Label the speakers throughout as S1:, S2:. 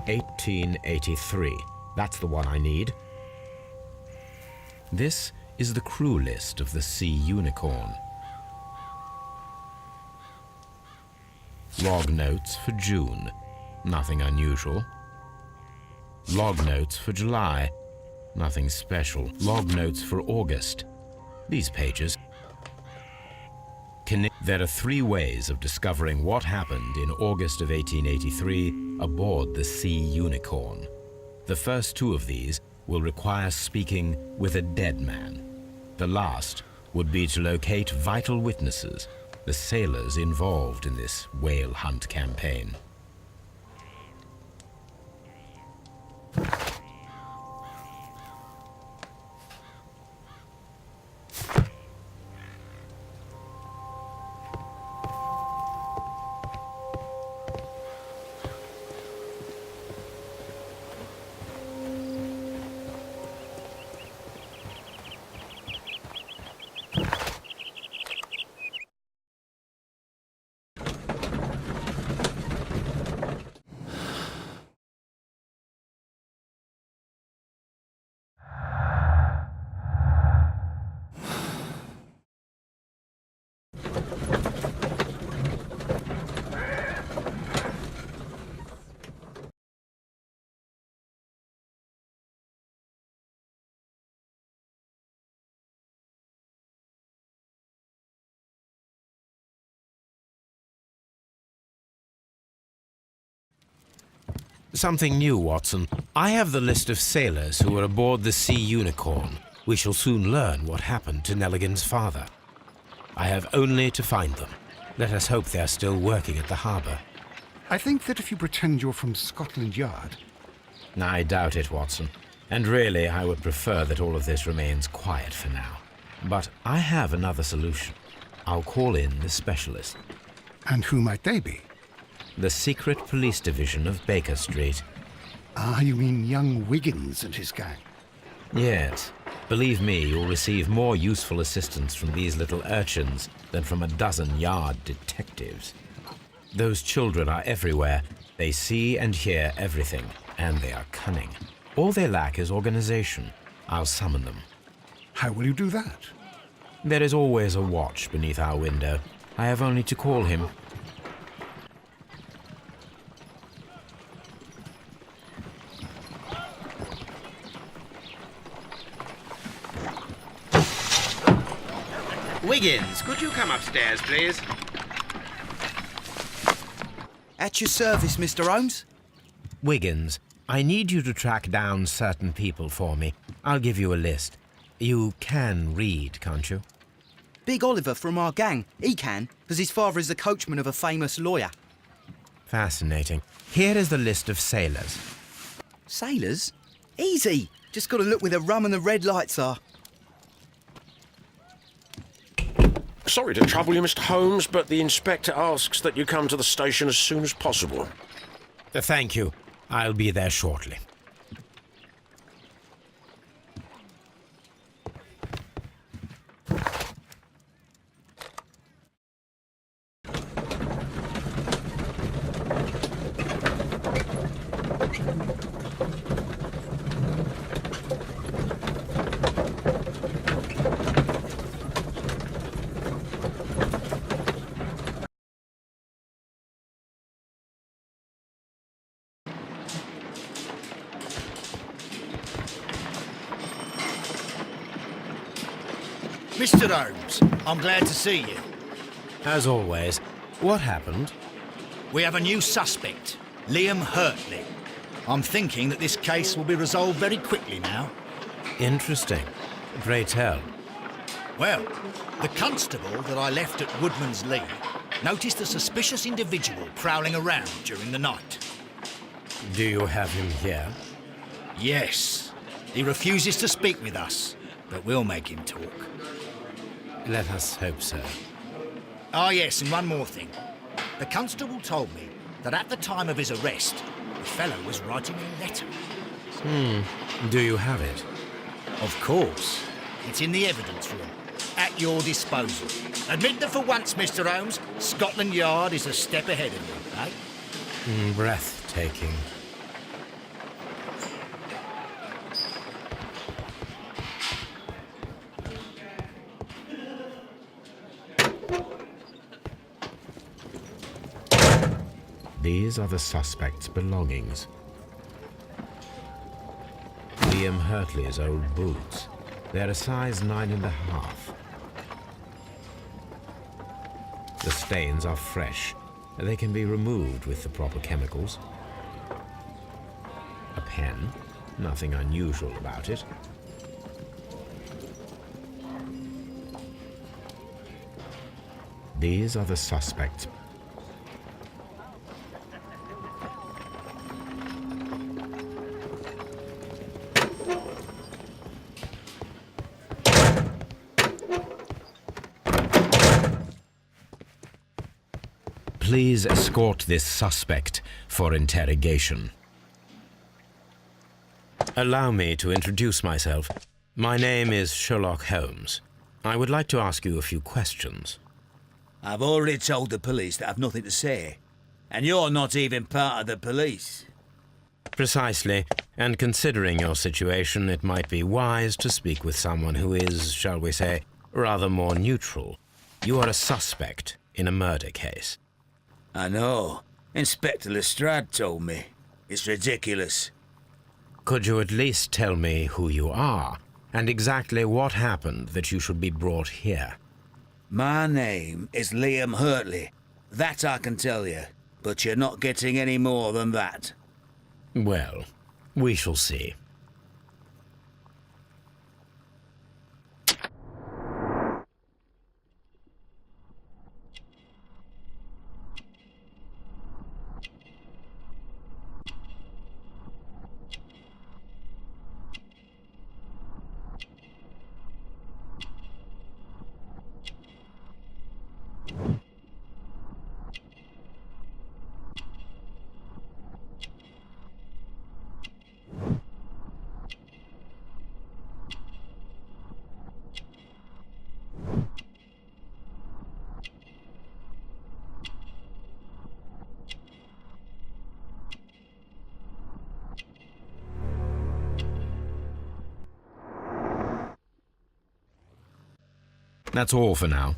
S1: 1883. That's the one I need. This is the crew list of the Sea Unicorn. Log notes for June. Nothing unusual. Log notes for July. Nothing special. Log notes for August. These pages. There are 3 ways of discovering what happened in August of 1883 aboard the Sea Unicorn. The first 2 of these will require speaking with a dead man. The last would be to locate vital witnesses, the sailors involved in this whale hunt campaign. Something new, Watson. I have the list of sailors who were aboard the Sea Unicorn. We shall soon learn what happened to Nelligan's father. I have only to find them. Let us hope they are still working at the harbour.
S2: I think that if you pretend you're from Scotland Yard...
S1: I doubt it, Watson. And really, I would prefer that all of this remains quiet for now. But I have another solution. I'll call in the specialist.
S2: And who might they be?
S1: The secret police division of Baker Street.
S2: Ah, you mean young Wiggins and his gang?
S1: Yes. Believe me, you'll receive more useful assistance from these little urchins than from a dozen yard detectives. Those children are everywhere. They see and hear everything, and they are cunning. All they lack is organization. I'll summon them.
S2: How will you do that?
S1: There is always a watch beneath our window. I have only to call him.
S3: Wiggins, could you come upstairs, please?
S4: At your service, Mr. Holmes.
S1: Wiggins, I need you to track down certain people for me. I'll give you a list. You can read, can't you?
S4: Big Oliver from our gang. He can, because his father is the coachman of a famous lawyer.
S1: Fascinating. Here is the list of sailors.
S4: Sailors? Easy. Just got to look where the rum and the red lights are.
S5: Sorry to trouble you, Mr. Holmes, but the inspector asks that you come to the station as soon as possible.
S1: Thank you. I'll be there shortly.
S6: Mr. Holmes, I'm glad to see you.
S1: As always. What happened?
S6: We have a new suspect, Liam Hurtley. I'm thinking that this case will be resolved very quickly now.
S1: Interesting. Pray tell.
S6: Well, the constable that I left at Woodman's Lee noticed a suspicious individual prowling around during the night.
S1: Do you have him here?
S6: Yes. He refuses to speak with us, but we'll make him talk.
S1: Let us hope so.
S6: Ah, yes, and one more thing. The constable told me that at the time of his arrest, the fellow was writing a letter.
S1: Do you have it?
S6: Of course. It's in the evidence room, at your disposal. Admit that for once, Mr. Holmes, Scotland Yard is a step ahead of you, eh?
S1: Breathtaking. These are the suspect's belongings. Liam Hurtley's old boots. They're a size 9.5. The stains are fresh. They can be removed with the proper chemicals. A pen. Nothing unusual about it. These are the suspects. Please escort this suspect for interrogation. Allow me to introduce myself. My name is Sherlock Holmes. I would like to ask you a few questions.
S7: I've already told the police that I've nothing to say. And you're not even part of the police.
S1: Precisely, and considering your situation, it might be wise to speak with someone who is, shall we say, rather more neutral. You are a suspect in a murder case.
S7: I know. Inspector Lestrade told me. It's ridiculous.
S1: Could you at least tell me who you are, and exactly what happened that you should be brought here?
S7: My name is Liam Hurtley. That I can tell you. But you're not getting any more than that.
S1: Well, we shall see. That's all for now.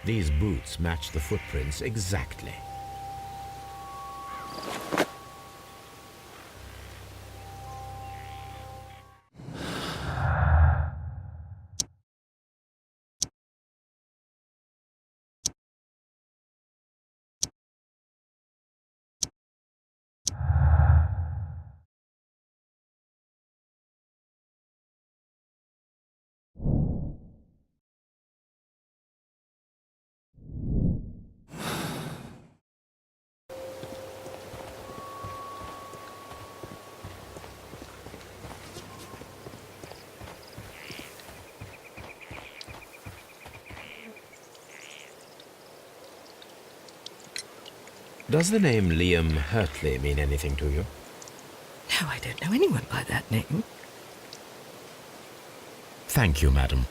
S1: These boots match the footprints exactly. Does the name Liam Hurtley mean anything to you?
S8: No, I don't know anyone by that name.
S1: Thank you, madam.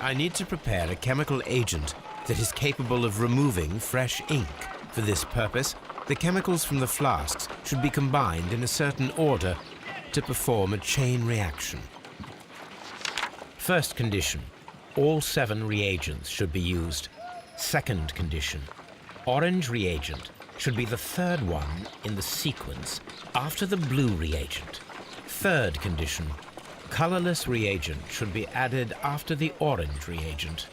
S1: I need to prepare a chemical agent that is capable of removing fresh ink. For this purpose, the chemicals from the flasks should be combined in a certain order to perform a chain reaction. First condition, all 7 reagents should be used. Second condition, orange reagent should be the third one in the sequence after the blue reagent. Third condition, colorless reagent should be added after the orange reagent.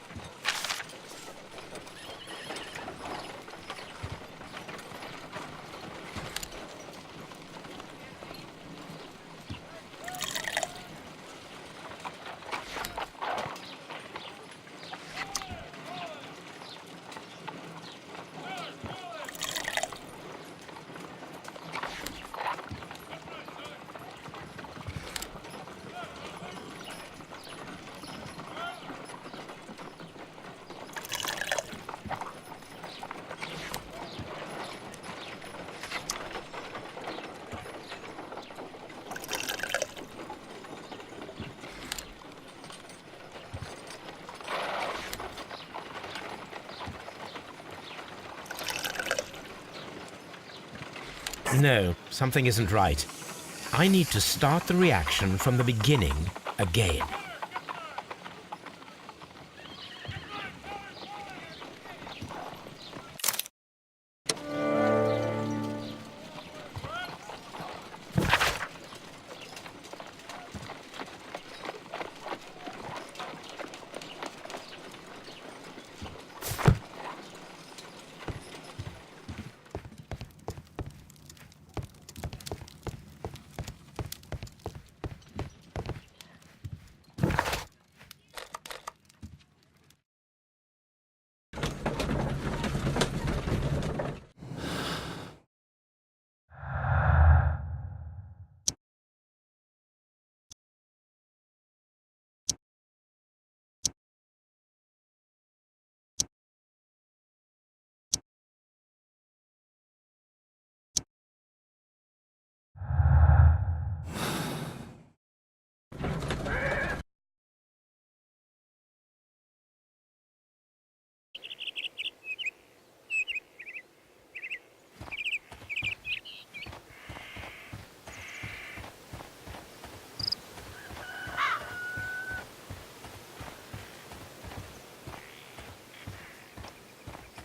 S1: No, something isn't right. I need to start the reaction from the beginning again.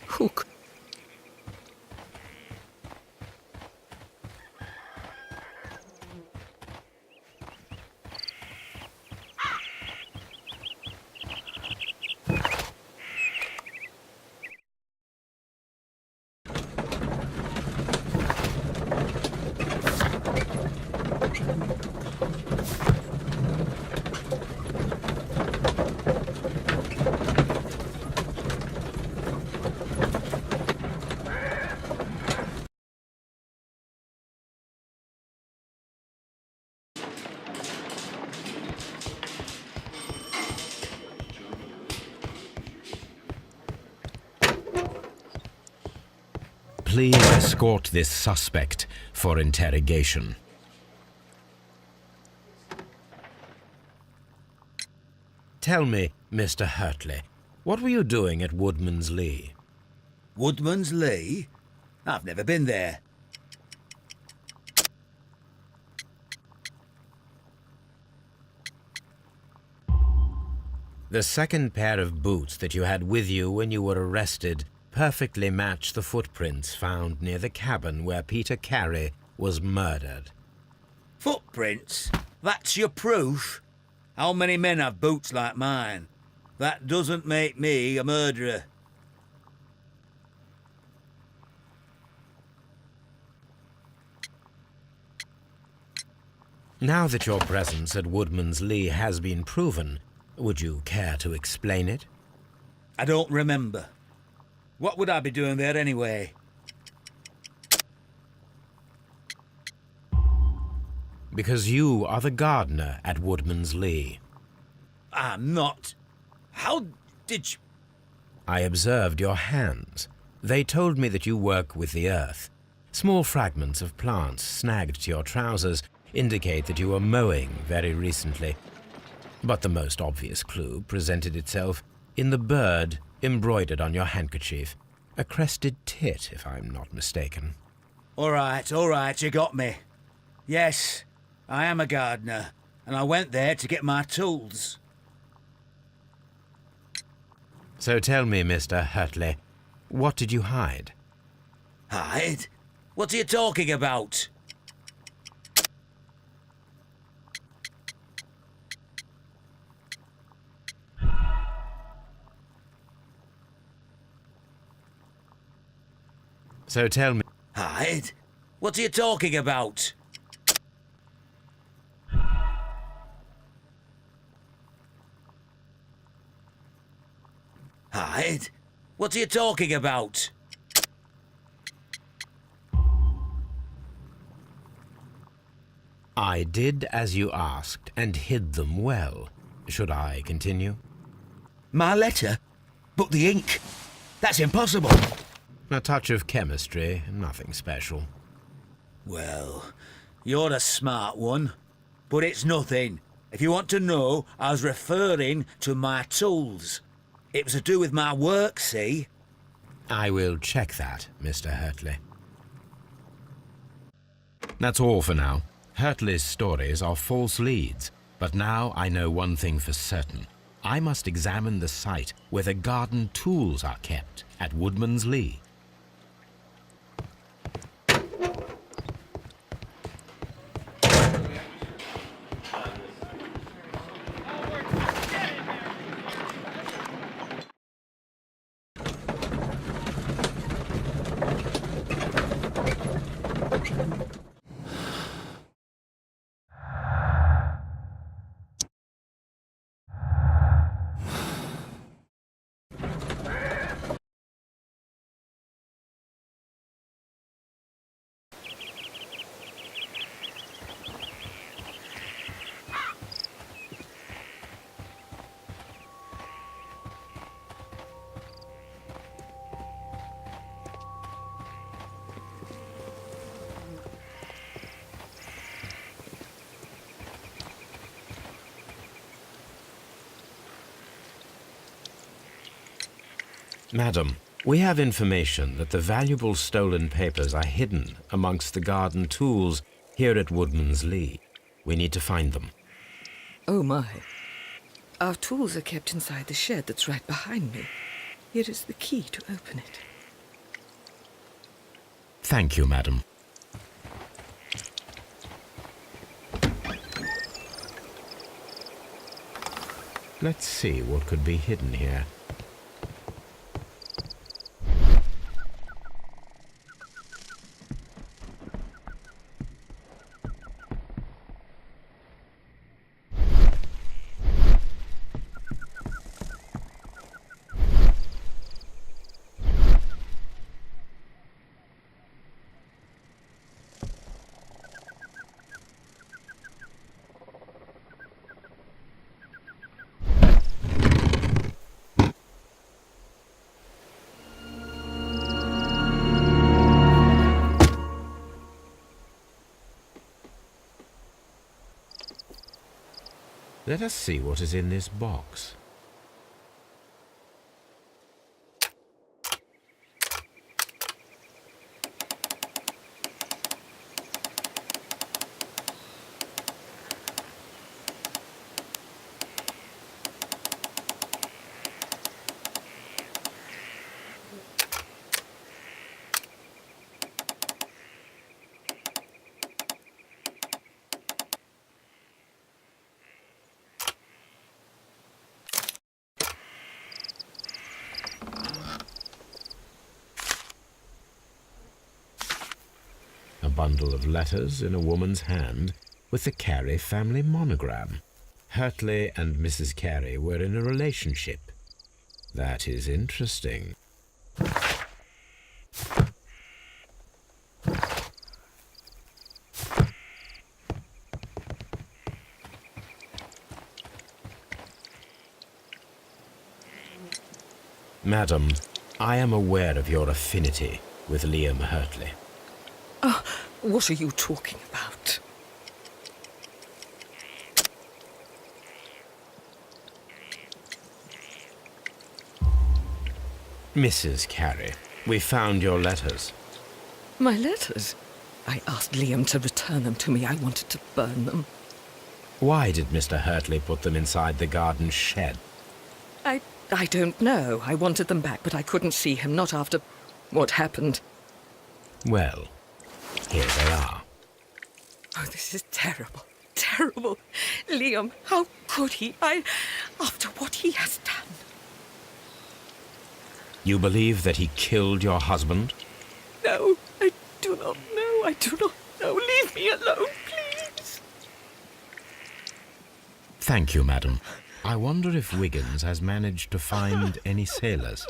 S8: Hook.
S1: Please escort this suspect for interrogation. Tell me, Mr. Hurtley, what were you doing at Woodman's Lee?
S7: Woodman's Lee? I've never been there.
S1: The second pair of boots that you had with you when you were arrested perfectly match the footprints found near the cabin where Peter Carey was murdered.
S7: Footprints? That's your proof? How many men have boots like mine? That doesn't make me a murderer.
S1: Now that your presence at Woodman's Lee has been proven, would you care to explain it?
S7: I don't remember. What would I be doing there anyway?
S1: Because you are the gardener at Woodman's Lee.
S7: I'm not. How did you...
S1: I observed your hands. They told me that you work with the earth. Small fragments of plants snagged to your trousers indicate that you were mowing very recently. But the most obvious clue presented itself in the bird embroidered on your handkerchief. A crested tit, if I'm not mistaken.
S7: All right, you got me. Yes, I am a gardener, and I went there to get my tools.
S1: So tell me, Mr. Hurtley, what did you hide?
S7: Hide? What are you talking about?
S1: So tell me...
S7: Hide? What are you talking about? Hide? What are you talking about?
S1: I did as you asked and hid them well. Should I continue?
S7: My letter? But the ink? That's impossible.
S1: A touch of chemistry, nothing special.
S7: Well, you're a smart one. But it's nothing. If you want to know, I was referring to my tools. It was to do with my work, see?
S1: I will check that, Mr. Hurtley. That's all for now. Hurtley's stories are false leads, but now I know one thing for certain. I must examine the site where the garden tools are kept at Woodman's Lee. Madam, we have information that the valuable stolen papers are hidden amongst the garden tools here at Woodman's Lee. We need to find them.
S8: Oh, my. Our tools are kept inside the shed that's right behind me. Here is the key to open it.
S1: Thank you, madam. Let's see what could be hidden here. Let us see what is in this box. A bundle of letters in a woman's hand with the Carey family monogram. Hurtley and Mrs. Carey were in a relationship. That is interesting. Madam, I am aware of your affinity with Liam Hurtley.
S8: Oh, what are you talking about?
S1: Mrs. Carey, we found your letters.
S8: My letters? I asked Liam to return them to me. I wanted to burn them.
S1: Why did Mr. Hurtley put them inside the garden shed?
S8: I don't know. I wanted them back, but I couldn't see him, not after what happened.
S1: Well, here they are.
S8: Oh, this is terrible. Terrible. Liam, how could he? After what he has done.
S1: You believe that he killed your husband?
S8: No, I do not know. I do not know. Leave me alone, please.
S1: Thank you, madam. I wonder if Wiggins has managed to find any sailors.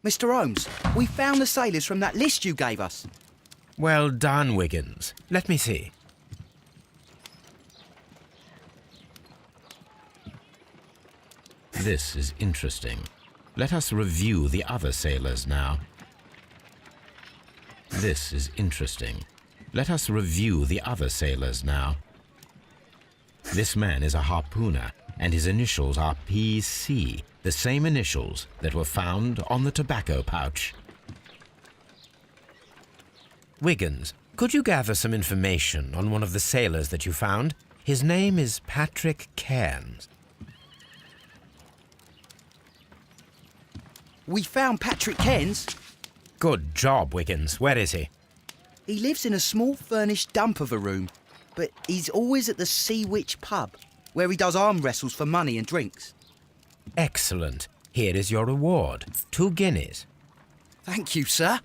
S4: Mr. Holmes, we found the sailors from that list you gave us.
S1: Well done, Wiggins. Let me see. This is interesting. Let us review the other sailors now. This is interesting. Let us review the other sailors now. This man is a harpooner, and his initials are PC, the same initials that were found on the tobacco pouch. Wiggins, could you gather some information on one of the sailors that you found? His name is Patrick Cairns.
S4: We found Patrick Cairns.
S1: Good job, Wiggins. Where is he?
S4: He lives in a small furnished dump of a room, but he's always at the Sea Witch pub, where he does arm wrestles for money and drinks.
S1: Excellent. Here is your reward. 2 guineas.
S4: Thank you, sir.